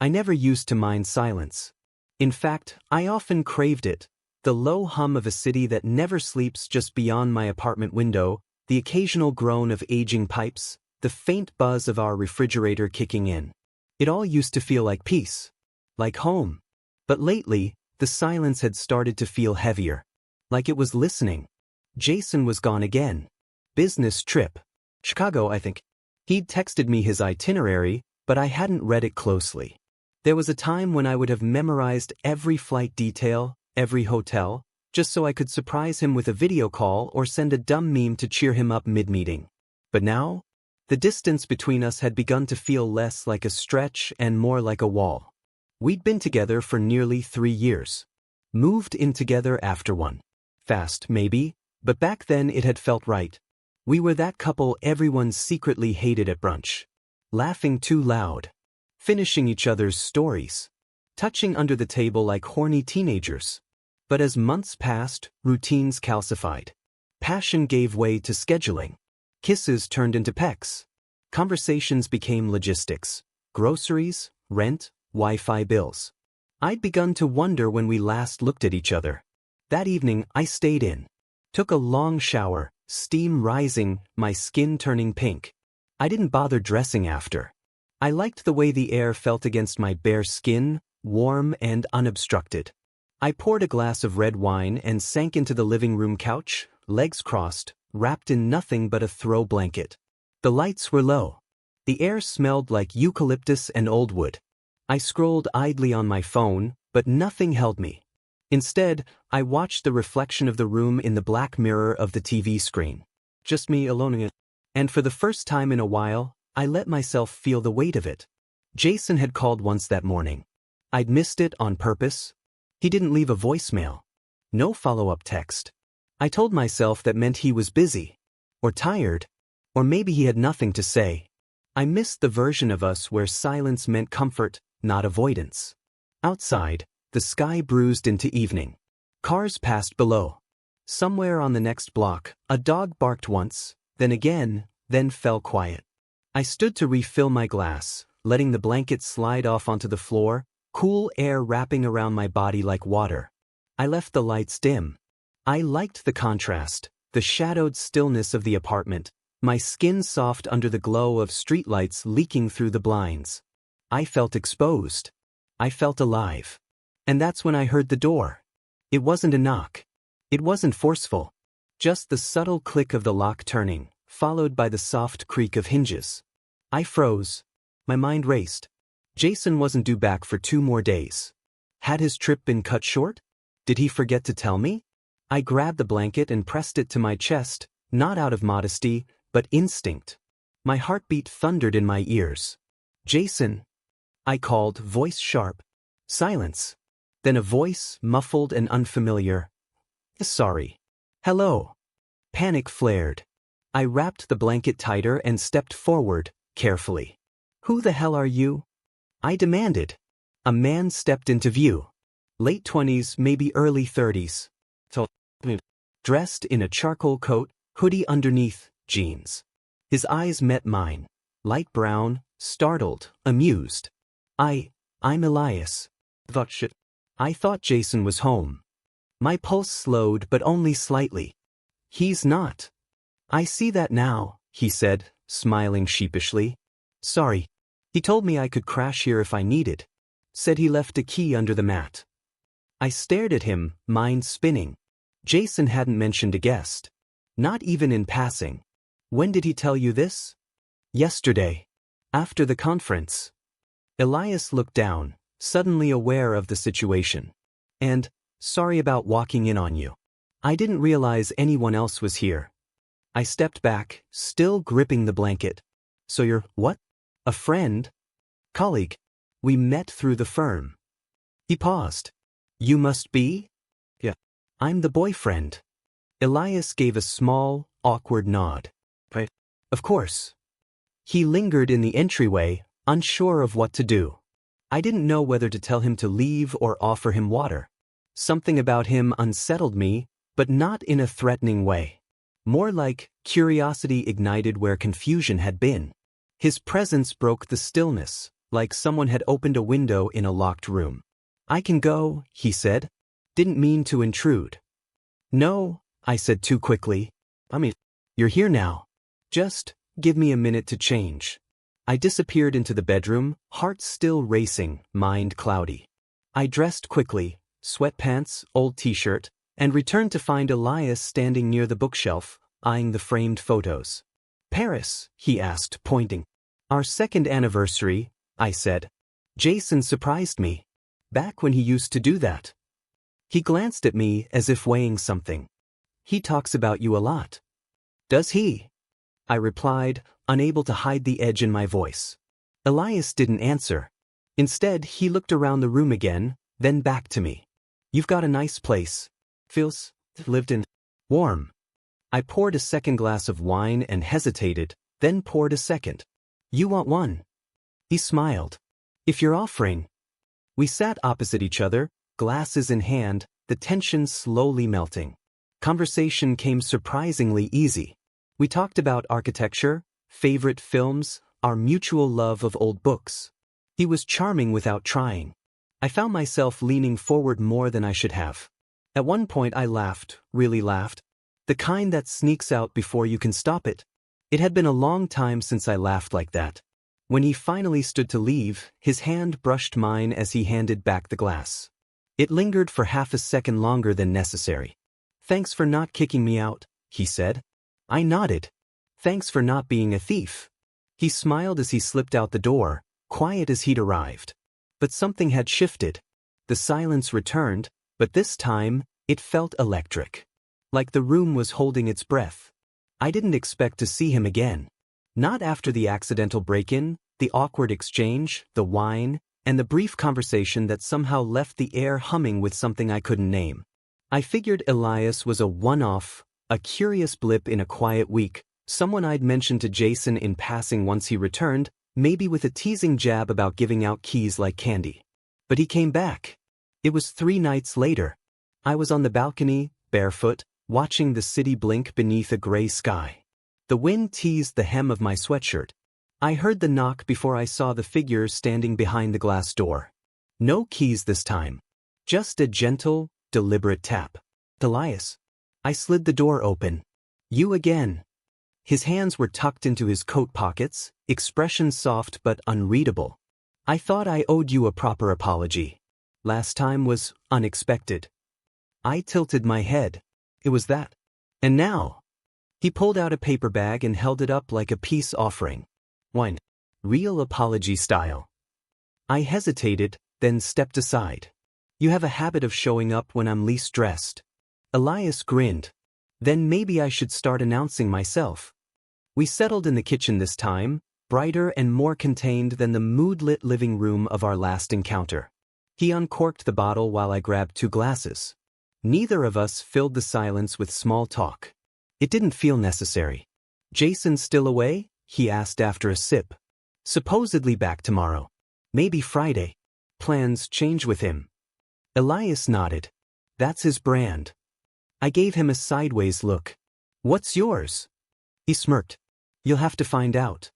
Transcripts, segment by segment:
I never used to mind silence. In fact, I often craved it. The low hum of a city that never sleeps just beyond my apartment window, the occasional groan of aging pipes, the faint buzz of our refrigerator kicking in. It all used to feel like peace. Like home. But lately, the silence had started to feel heavier. Like it was listening. Jason was gone again. Business trip. Chicago, I think. He'd texted me his itinerary, but I hadn't read it closely. There was a time when I would have memorized every flight detail, every hotel, just so I could surprise him with a video call or send a dumb meme to cheer him up mid-meeting. But now, the distance between us had begun to feel less like a stretch and more like a wall. We'd been together for nearly 3 years. Moved in together after one. Fast, maybe, but back then it had felt right. We were that couple everyone secretly hated at brunch. Laughing too loud. Finishing each other's stories. Touching under the table like horny teenagers. But as months passed, routines calcified. Passion gave way to scheduling. Kisses turned into pecks. Conversations became logistics. Groceries, rent, Wi-Fi bills. I'd begun to wonder when we last looked at each other. That evening, I stayed in. Took a long shower, steam rising, my skin turning pink. I didn't bother dressing after. I liked the way the air felt against my bare skin, warm and unobstructed. I poured a glass of red wine and sank into the living room couch, legs crossed, wrapped in nothing but a throw blanket. The lights were low. The air smelled like eucalyptus and old wood. I scrolled idly on my phone, but nothing held me. Instead, I watched the reflection of the room in the black mirror of the TV screen. Just me alone in it. And for the first time in a while, I let myself feel the weight of it. Jason had called once that morning. I'd missed it on purpose. He didn't leave a voicemail. No follow-up text. I told myself that meant he was busy. Or tired. Or maybe he had nothing to say. I missed the version of us where silence meant comfort, not avoidance. Outside, the sky bruised into evening. Cars passed below. Somewhere on the next block, a dog barked once, then again, then fell quiet. I stood to refill my glass, letting the blanket slide off onto the floor, cool air wrapping around my body like water. I left the lights dim. I liked the contrast, the shadowed stillness of the apartment, my skin soft under the glow of streetlights leaking through the blinds. I felt exposed. I felt alive. And that's when I heard the door. It wasn't a knock. It wasn't forceful. Just the subtle click of the lock turning, followed by the soft creak of hinges. I froze. My mind raced. Jason wasn't due back for 2 more days. Had his trip been cut short? Did he forget to tell me? I grabbed the blanket and pressed it to my chest, not out of modesty, but instinct. My heartbeat thundered in my ears. Jason. I called, voice sharp. Silence. Then a voice, muffled and unfamiliar. Sorry. Hello. Panic flared. I wrapped the blanket tighter and stepped forward, carefully. Who the hell are you? I demanded. A man stepped into view. Late 20s, maybe early 30s. Dressed in a charcoal coat, hoodie underneath, jeans. His eyes met mine. Light brown, startled, amused. I'm Elias. I thought Jason was home. My pulse slowed, but only slightly. He's not. I see that now, he said, smiling sheepishly. Sorry. He told me I could crash here if I needed. Said he left a key under the mat. I stared at him, mind spinning. Jason hadn't mentioned a guest. Not even in passing. When did he tell you this? Yesterday. After the conference. Elias looked down, suddenly aware of the situation. And, sorry about walking in on you. I didn't realize anyone else was here. I stepped back, still gripping the blanket. So you're, what? A friend? Colleague. We met through the firm. He paused. You must be? Yeah. I'm the boyfriend. Elias gave a small, awkward nod. Right. Of course. He lingered in the entryway, unsure of what to do. I didn't know whether to tell him to leave or offer him water. Something about him unsettled me, but not in a threatening way. More like curiosity ignited where confusion had been. His presence broke the stillness, like someone had opened a window in a locked room. "I can go," he said. "Didn't mean to intrude." "No," I said too quickly. "You're here now. Just give me a minute to change." I disappeared into the bedroom, heart still racing, mind cloudy. I dressed quickly, sweatpants, old t-shirt, and returned to find Elias standing near the bookshelf, eyeing the framed photos. "Paris?" he asked, pointing. "Our second anniversary," I said. "Jason surprised me. Back when he used to do that." He glanced at me as if weighing something. "He talks about you a lot." "Does he?" I replied, unable to hide the edge in my voice. Elias didn't answer. Instead, he looked around the room again, then back to me. "You've got a nice place. Feels lived in. Warm." I poured a second glass of wine and hesitated, then poured a second. "You want one?" He smiled. "If you're offering." We sat opposite each other, glasses in hand, the tension slowly melting. Conversation came surprisingly easy. We talked about architecture, favorite films, our mutual love of old books. He was charming without trying. I found myself leaning forward more than I should have. At one point I laughed, really laughed. The kind that sneaks out before you can stop it. It had been a long time since I laughed like that. When he finally stood to leave, his hand brushed mine as he handed back the glass. It lingered for half a second longer than necessary. "Thanks for not kicking me out," he said. I nodded. "Thanks for not being a thief." He smiled as he slipped out the door, quiet as he'd arrived. But something had shifted. The silence returned, but this time, it felt electric. Like the room was holding its breath. I didn't expect to see him again. Not after the accidental break-in, the awkward exchange, the wine, and the brief conversation that somehow left the air humming with something I couldn't name. I figured Elias was a one-off, a curious blip in a quiet week, someone I'd mentioned to Jason in passing once he returned, maybe with a teasing jab about giving out keys like candy. But he came back. It was 3 nights later. I was on the balcony, barefoot, watching the city blink beneath a gray sky. The wind teased the hem of my sweatshirt. I heard the knock before I saw the figure standing behind the glass door. No keys this time. Just a gentle, deliberate tap. "Elias." I slid the door open. "You again." His hands were tucked into his coat pockets, expression soft but unreadable. "I thought I owed you a proper apology. Last time was unexpected." I tilted my head. It was that. "And now?" He pulled out a paper bag and held it up like a peace offering. "Wine. Real apology style." I hesitated, then stepped aside. "You have a habit of showing up when I'm least dressed." Elias grinned. "Then maybe I should start announcing myself." We settled in the kitchen this time, brighter and more contained than the mood-lit living room of our last encounter. He uncorked the bottle while I grabbed 2 glasses. Neither of us filled the silence with small talk. It didn't feel necessary. "Jason still away?" he asked after a sip. "Supposedly back tomorrow. Maybe Friday. Plans change with him." Elias nodded. "That's his brand." I gave him a sideways look. "What's yours?" He smirked. "You'll have to find out."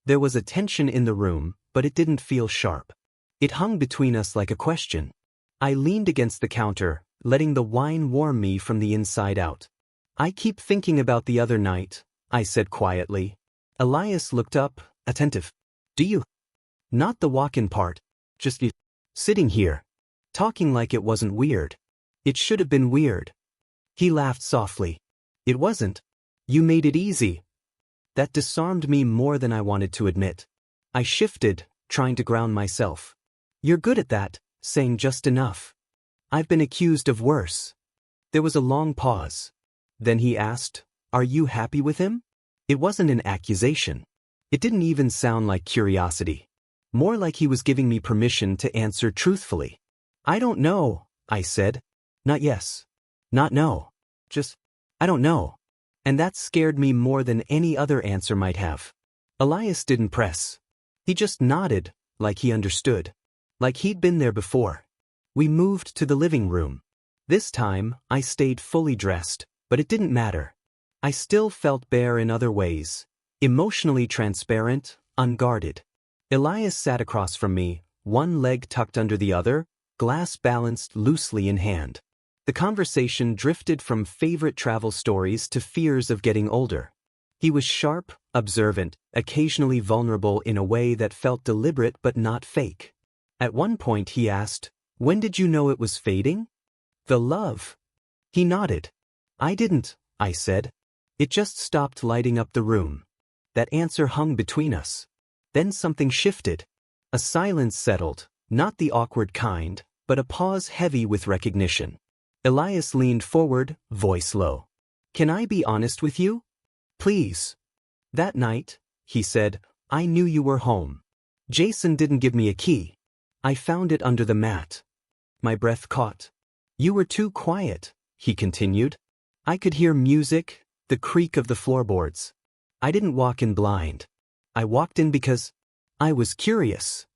There was a tension in the room, but it didn't feel sharp. It hung between us like a question. I leaned against the counter, letting the wine warm me from the inside out. "I keep thinking about the other night," I said quietly. Elias looked up, attentive. "Do you?" "Not the walk-in part. Just you sitting here, talking like it wasn't weird. It should have been weird." He laughed softly. "It wasn't. You made it easy." That disarmed me more than I wanted to admit. I shifted, trying to ground myself. "You're good at that, saying just enough. I've been accused of worse." There was a long pause. Then he asked, "Are you happy with him?" It wasn't an accusation. It didn't even sound like curiosity. More like he was giving me permission to answer truthfully. "I don't know," I said. "Not yes. Not no. Just, I don't know." And that scared me more than any other answer might have. Elias didn't press. He just nodded, like he understood. Like he'd been there before. We moved to the living room. This time, I stayed fully dressed, but it didn't matter. I still felt bare in other ways. Emotionally transparent, unguarded. Elias sat across from me, one leg tucked under the other, glass balanced loosely in hand. The conversation drifted from favorite travel stories to fears of getting older. He was sharp, observant, occasionally vulnerable in a way that felt deliberate but not fake. At one point he asked, "When did you know it was fading?" "The love." He nodded. "I didn't," I said. "It just stopped lighting up the room." That answer hung between us. Then something shifted. A silence settled, not the awkward kind, but a pause heavy with recognition. Elias leaned forward, voice low. "Can I be honest with you? Please." "That night," he said, "I knew you were home. Jason didn't give me a key. I found it under the mat." My breath caught. "You were too quiet," he continued. "I could hear music, the creak of the floorboards. I didn't walk in blind. I walked in because I was curious."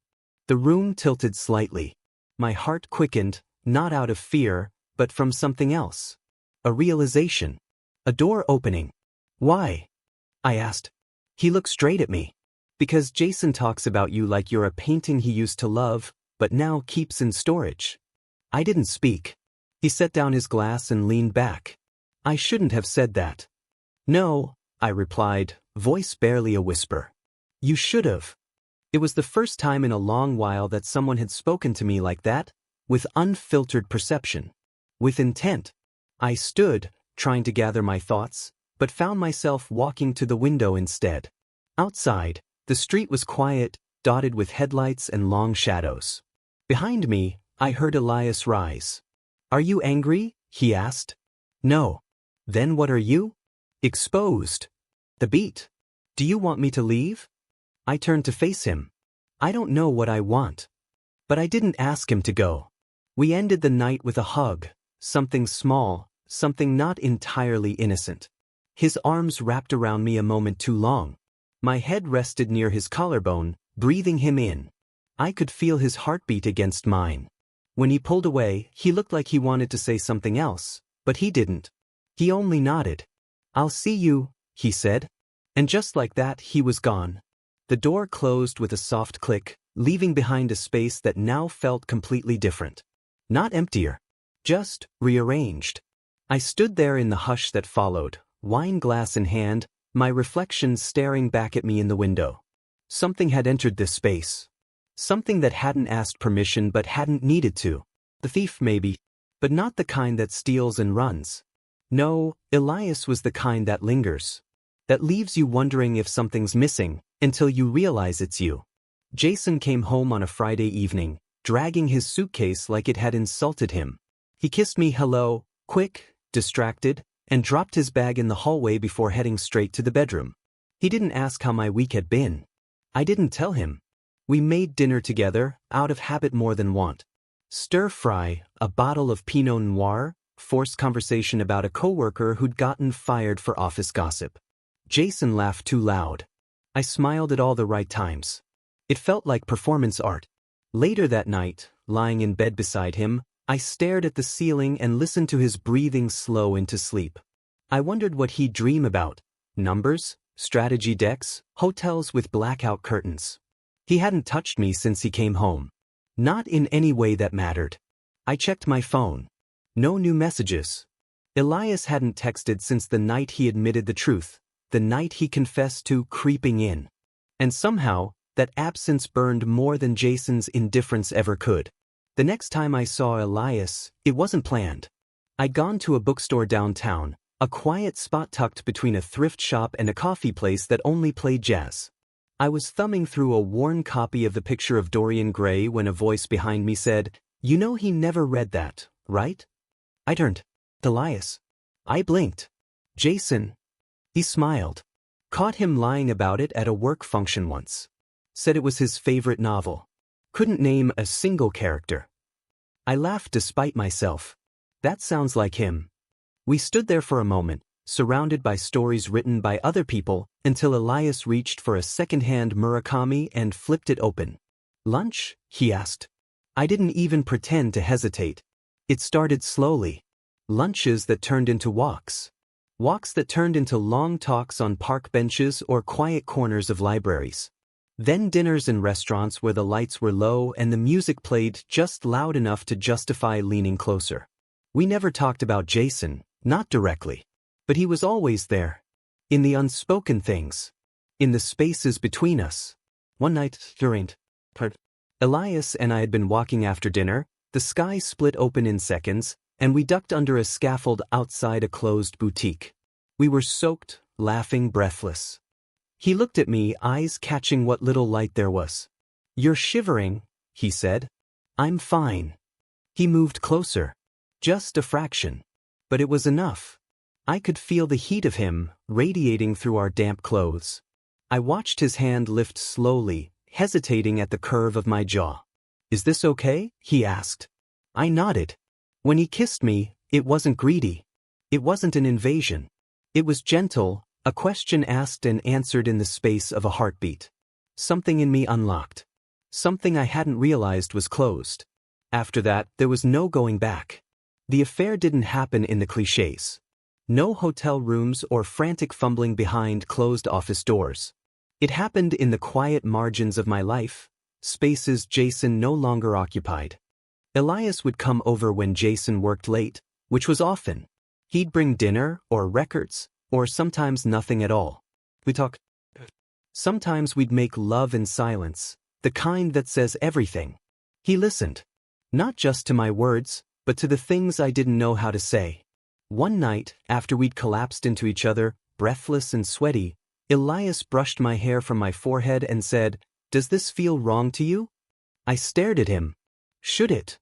The room tilted slightly. My heart quickened, not out of fear, but from something else. A realization. A door opening. "Why?" I asked. He looked straight at me. "Because Jason talks about you like you're a painting he used to love, but now keeps in storage." I didn't speak. He set down his glass and leaned back. "I shouldn't have said that." "No," I replied, voice barely a whisper. "You should have." It was the first time in a long while that someone had spoken to me like that, with unfiltered perception. With intent. I stood, trying to gather my thoughts, but found myself walking to the window instead. Outside, the street was quiet, dotted with headlights and long shadows. Behind me, I heard Elias rise. "Are you angry?" he asked. "No." "Then what are you?" "Exposed." "The beat. Do you want me to leave?" I turned to face him. "I don't know what I want." But I didn't ask him to go. We ended the night with a hug. Something small, something not entirely innocent. His arms wrapped around me a moment too long. My head rested near his collarbone, breathing him in. I could feel his heartbeat against mine. When he pulled away, he looked like he wanted to say something else, but he didn't. He only nodded. "I'll see you," he said. And just like that, he was gone. The door closed with a soft click, leaving behind a space that now felt completely different. Not emptier. Just rearranged. I stood there in the hush that followed, wine glass in hand, my reflection staring back at me in the window. Something had entered this space. Something that hadn't asked permission but hadn't needed to. The thief maybe, but not the kind that steals and runs. No, Elias was the kind that lingers. That leaves you wondering if something's missing, until you realize it's you. Jason came home on a Friday evening, dragging his suitcase like it had insulted him. He kissed me hello, quick, distracted, and dropped his bag in the hallway before heading straight to the bedroom. He didn't ask how my week had been. I didn't tell him. We made dinner together, out of habit more than want. Stir fry, a bottle of Pinot Noir, forced conversation about a coworker who'd gotten fired for office gossip. Jason laughed too loud. I smiled at all the right times. It felt like performance art. Later that night, lying in bed beside him, I stared at the ceiling and listened to his breathing slow into sleep. I wondered what he'd dream about. Numbers, strategy decks, hotels with blackout curtains. He hadn't touched me since he came home. Not in any way that mattered. I checked my phone. No new messages. Elias hadn't texted since the night he admitted the truth, the night he confessed to creeping in. And somehow, that absence burned more than Jason's indifference ever could. The next time I saw Elias, it wasn't planned. I'd gone to a bookstore downtown, a quiet spot tucked between a thrift shop and a coffee place that only played jazz. I was thumbing through a worn copy of The Picture of Dorian Gray when a voice behind me said, "You know he never read that, right?" I turned. "Elias." I blinked. "Jason." He smiled. Caught him lying about it at a work function once. Said it was his favorite novel. Couldn't name a single character. I laughed despite myself. That sounds like him. We stood there for a moment, surrounded by stories written by other people, until Elias reached for a second-hand Murakami and flipped it open. "Lunch?" he asked. I didn't even pretend to hesitate. It started slowly. Lunches that turned into walks. Walks that turned into long talks on park benches or quiet corners of libraries. Then dinners in restaurants where the lights were low and the music played just loud enough to justify leaning closer. We never talked about Jason, not directly. But he was always there. In the unspoken things. In the spaces between us. One night, during Elias and I had been walking after dinner, the sky split open in seconds, and we ducked under a scaffold outside a closed boutique. We were soaked, laughing, breathless. He looked at me, eyes catching what little light there was. "You're shivering," he said. "I'm fine." He moved closer. Just a fraction. But it was enough. I could feel the heat of him radiating through our damp clothes. I watched his hand lift slowly, hesitating at the curve of my jaw. "Is this okay?" he asked. I nodded. When he kissed me, it wasn't greedy. It wasn't an invasion. It was gentle, a question asked and answered in the space of a heartbeat. Something in me unlocked. Something I hadn't realized was closed. After that, there was no going back. The affair didn't happen in the clichés. No hotel rooms or frantic fumbling behind closed office doors. It happened in the quiet margins of my life, spaces Jason no longer occupied. Elias would come over when Jason worked late, which was often. He'd bring dinner, or records, or sometimes nothing at all. We'd talk. Sometimes we'd make love in silence, the kind that says everything. He listened. Not just to my words, but to the things I didn't know how to say. One night, after we'd collapsed into each other, breathless and sweaty, Elias brushed my hair from my forehead and said, "Does this feel wrong to you?" I stared at him. Should it?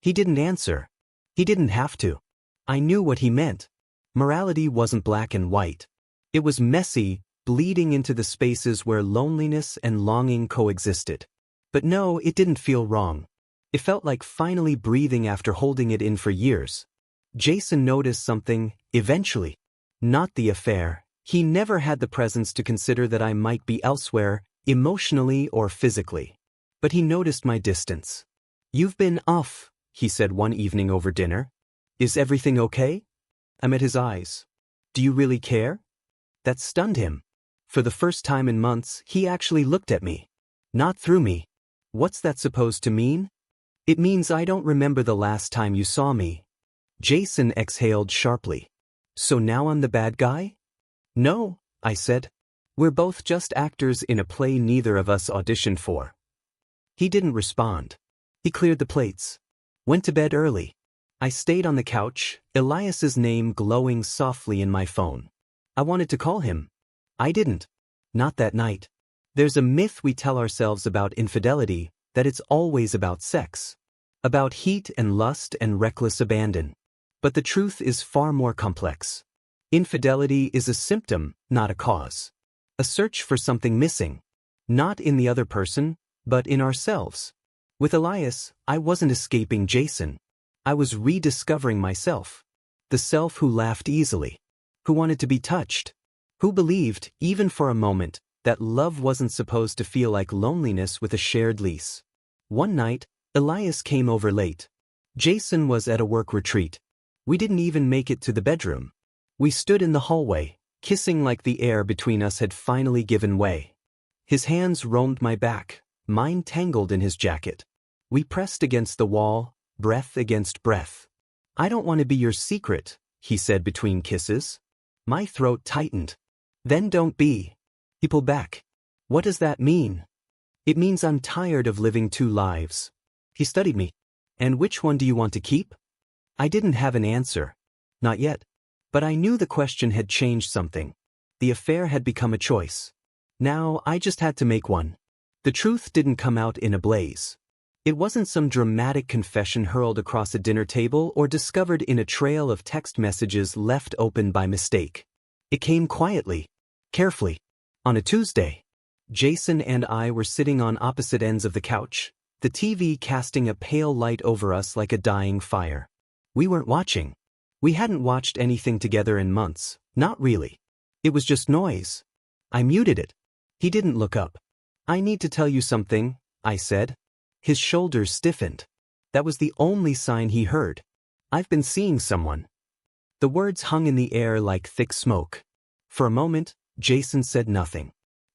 He didn't answer. He didn't have to. I knew what he meant. Morality wasn't black and white. It was messy, bleeding into the spaces where loneliness and longing coexisted. But no, it didn't feel wrong. It felt like finally breathing after holding it in for years. Jason noticed something, eventually. Not the affair. He never had the presence to consider that I might be elsewhere, emotionally or physically. But he noticed my distance. "You've been off," he said one evening over dinner. "Is everything okay?" I met his eyes. "Do you really care?" That stunned him. For the first time in months, he actually looked at me. Not through me. What's that supposed to mean? "It means I don't remember the last time you saw me." Jason exhaled sharply. "So now I'm the bad guy?" "No," I said. "We're both just actors in a play neither of us auditioned for." He didn't respond. He cleared the plates. Went to bed early. I stayed on the couch, Elias's name glowing softly in my phone. I wanted to call him. I didn't. Not that night. There's a myth we tell ourselves about infidelity, that it's always about sex. About heat and lust and reckless abandon. But the truth is far more complex. Infidelity is a symptom, not a cause. A search for something missing. Not in the other person, but in ourselves. With Elias, I wasn't escaping Jason. I was rediscovering myself. The self who laughed easily. Who wanted to be touched. Who believed, even for a moment, that love wasn't supposed to feel like loneliness with a shared lease. One night, Elias came over late. Jason was at a work retreat. We didn't even make it to the bedroom. We stood in the hallway, kissing like the air between us had finally given way. His hands roamed my back, mine tangled in his jacket. We pressed against the wall, breath against breath. "I don't want to be your secret," he said between kisses. My throat tightened. "Then don't be." He pulled back. "What does that mean?" "It means I'm tired of living two lives." He studied me. "And which one do you want to keep?" I didn't have an answer. Not yet. But I knew the question had changed something. The affair had become a choice. Now I just had to make one. The truth didn't come out in a blaze. It wasn't some dramatic confession hurled across a dinner table or discovered in a trail of text messages left open by mistake. It came quietly, carefully. On a Tuesday, Jason and I were sitting on opposite ends of the couch, the TV casting a pale light over us like a dying fire. We weren't watching. We hadn't watched anything together in months, not really. It was just noise. I muted it. He didn't look up. "I need to tell you something," I said. His shoulders stiffened. That was the only sign he heard. "I've been seeing someone." The words hung in the air like thick smoke. For a moment, Jason said nothing.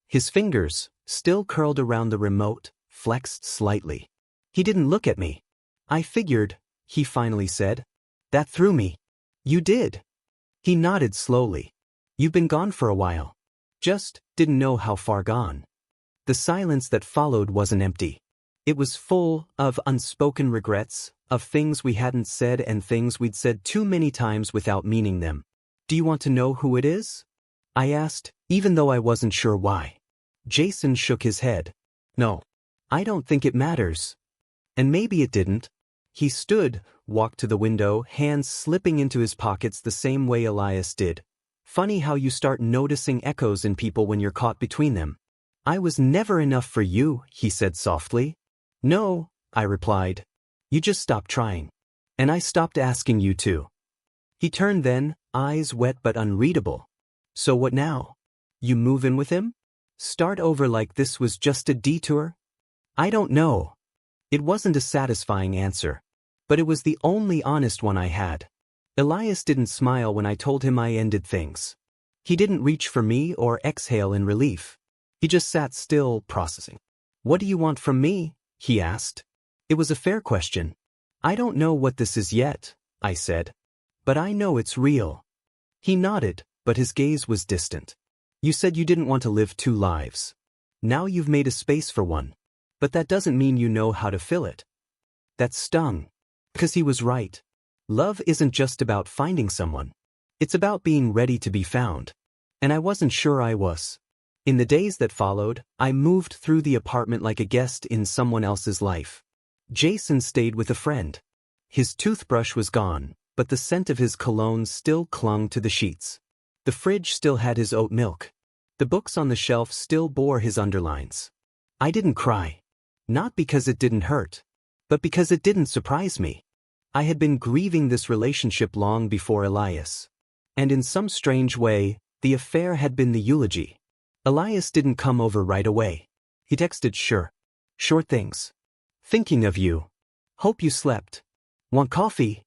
His fingers, still curled around the remote, flexed slightly. He didn't look at me. I figured, he finally said. That threw me. You did. He nodded slowly. You've been gone for a while. Just didn't know how far gone. The silence that followed wasn't empty. It was full of unspoken regrets, of things we hadn't said and things we'd said too many times without meaning them. Do you want to know who it is? I asked, even though I wasn't sure why. Jason shook his head. No. I don't think it matters. And maybe it didn't. He stood, walked to the window, hands slipping into his pockets the same way Elias did. Funny how you start noticing echoes in people when you're caught between them. I was never enough for you, he said softly. No, I replied. You just stopped trying. And I stopped asking you to. He turned then, eyes wet but unreadable. So what now? You move in with him? Start over like this was just a detour? I don't know. It wasn't a satisfying answer. But it was the only honest one I had. Elias didn't smile when I told him I ended things. He didn't reach for me or exhale in relief. He just sat still, processing. What do you want from me? He asked. It was a fair question. I don't know what this is yet, I said. But I know it's real. He nodded, but his gaze was distant. You said you didn't want to live two lives. Now you've made a space for one. But that doesn't mean you know how to fill it. That stung. Because he was right. Love isn't just about finding someone. It's about being ready to be found. And I wasn't sure I was. In the days that followed, I moved through the apartment like a guest in someone else's life. Jason stayed with a friend. His toothbrush was gone, but the scent of his cologne still clung to the sheets. The fridge still had his oat milk. The books on the shelf still bore his underlines. I didn't cry. Not because it didn't hurt, but because it didn't surprise me. I had been grieving this relationship long before Elias. And in some strange way, the affair had been the eulogy. Elias didn't come over right away. He texted sure. Short things. Thinking of you. Hope you slept. Want coffee?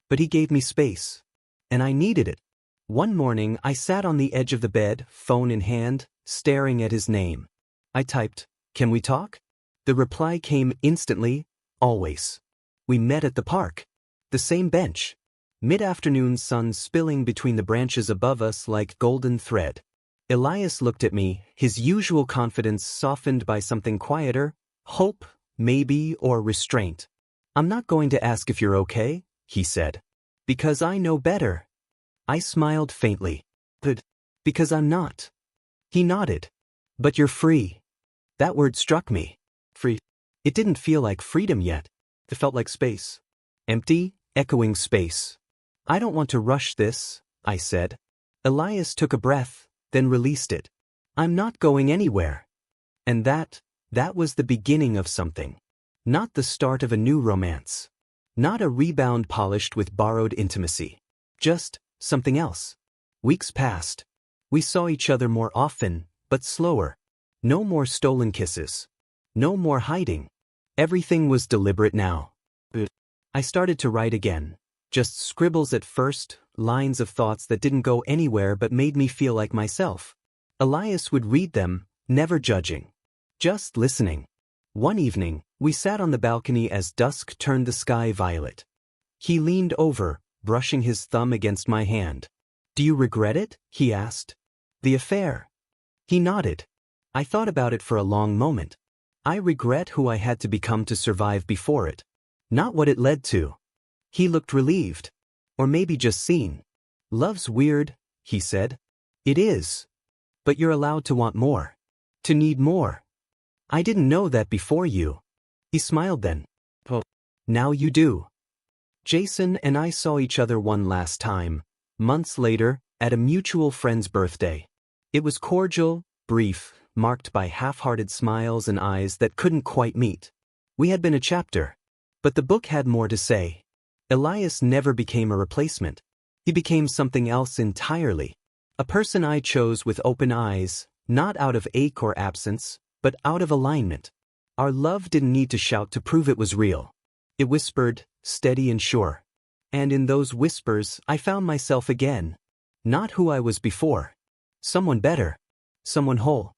But he gave me space. And I needed it. One morning I sat on the edge of the bed, phone in hand, staring at his name. I typed, "Can we talk?" The reply came instantly, always. We met at the park. The same bench. Mid-afternoon sun spilling between the branches above us like golden thread. Elias looked at me, his usual confidence softened by something quieter, hope, maybe, or restraint. "I'm not going to ask if you're okay," he said. "Because I know better." I smiled faintly. "But, because I'm not." He nodded. "But you're free." That word struck me. Free. It didn't feel like freedom yet. It felt like space. Empty, echoing space. "I don't want to rush this," I said. Elias took a breath, then released it. "I'm not going anywhere." And that was the beginning of something. Not the start of a new romance. Not a rebound polished with borrowed intimacy. Just something else. Weeks passed. We saw each other more often, but slower. No more stolen kisses. No more hiding. Everything was deliberate now. I started to write again. Just scribbles at first, lines of thoughts that didn't go anywhere but made me feel like myself. Elias would read them, never judging. Just listening. One evening, we sat on the balcony as dusk turned the sky violet. He leaned over, brushing his thumb against my hand. "Do you regret it?" he asked. "The affair?" He nodded. I thought about it for a long moment. I regret who I had to become to survive before it. Not what it led to. He looked relieved. Or maybe just seen. "Love's weird," he said. "It is. But you're allowed to want more. To need more. I didn't know that before you." He smiled then. "Oh, now you do." Jason and I saw each other one last time, months later, at a mutual friend's birthday. It was cordial, brief, marked by half-hearted smiles and eyes that couldn't quite meet. We had been a chapter. But the book had more to say. Elias never became a replacement. He became something else entirely. A person I chose with open eyes, not out of ache or absence, but out of alignment. Our love didn't need to shout to prove it was real. It whispered, steady and sure. And in those whispers, I found myself again. Not who I was before. Someone better. Someone whole.